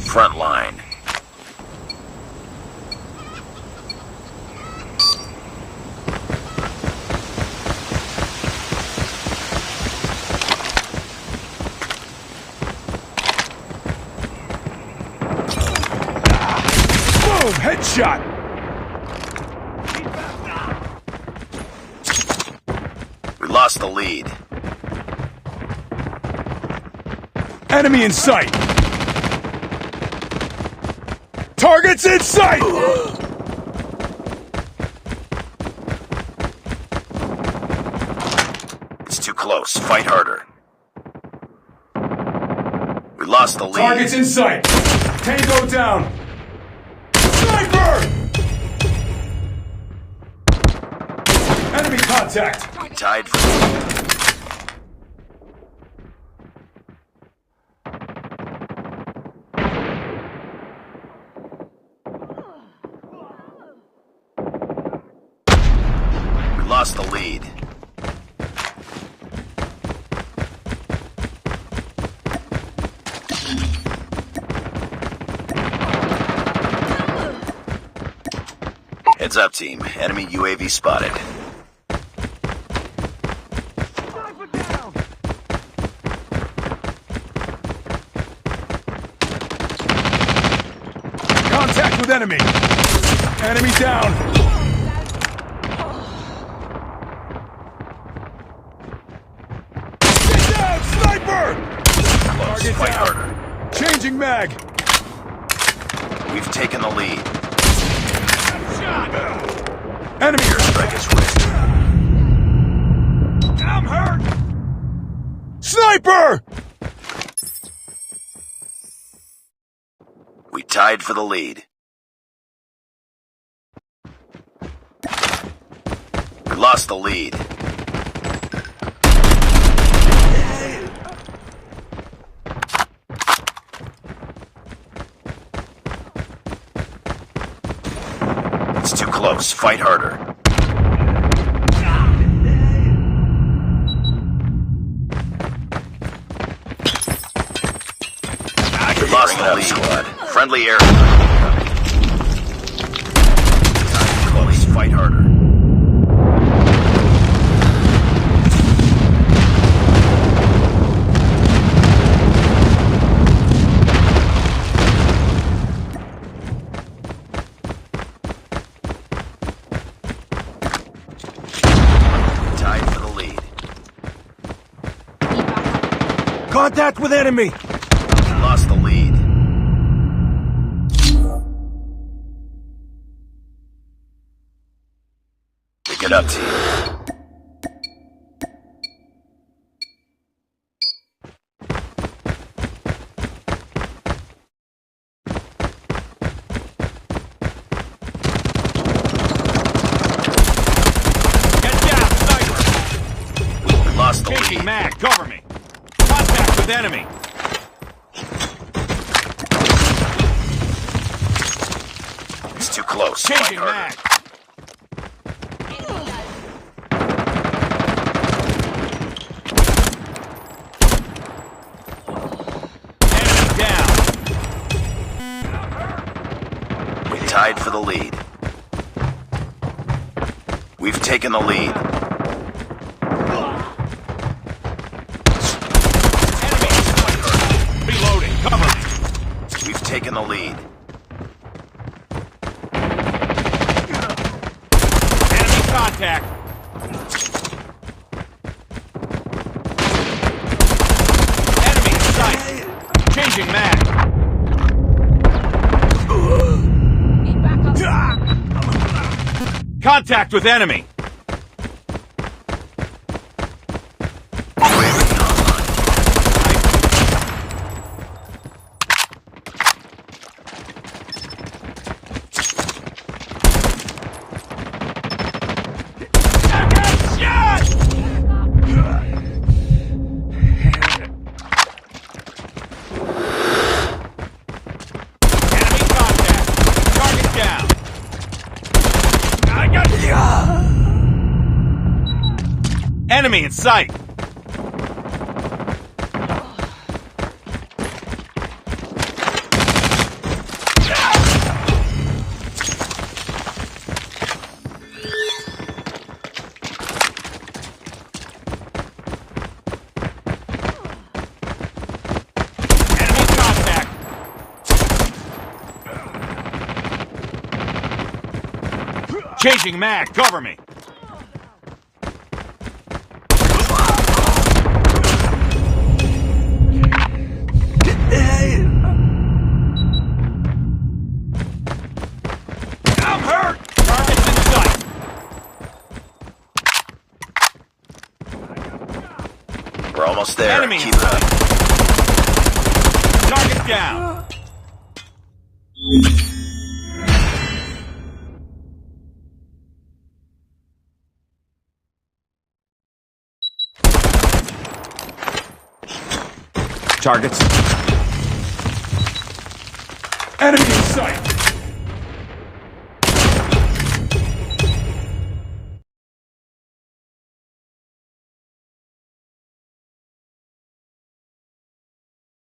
front line. Boom! Headshot! We lost the lead. Enemy in sight! Targets in sight! It's too close. Fight harder. We lost the lead. Targets in sight! Tango down! Sniper! Enemy contact! We tied for the lead. Lost the lead. Heads up, team. Enemy UAV spotted. Contact with enemy! Enemy down! Close. Fight harder. Changing mag! We've taken the lead. Enemy! Airstrike is ready. I'm hurt! Sniper! We tied for the lead. We lost the lead. It's too close. Fight harder. We lost the lead. Squad. Friendly air. Close. Fight harder. Tied for the lead. Contact with enemy! We lost the lead. Pick it up, team. Lost the Changing lead. mag, cover me. Contact with enemy. It's too close. Fight Changing harder. mag. Enemy down. We tied for the lead. We've taken the lead. Enemy sniper. Reloading, cover me. We've taken the lead. Enemy contact. Enemy in sight. Changing mag. Contact with enemy. Enemy contact. Target down. Enemy in sight. Changing mag. Cover me. I'm hurt. Target's in sight. We're almost there. Enemy Keep it up. Target down. Targets. Enemy in sight.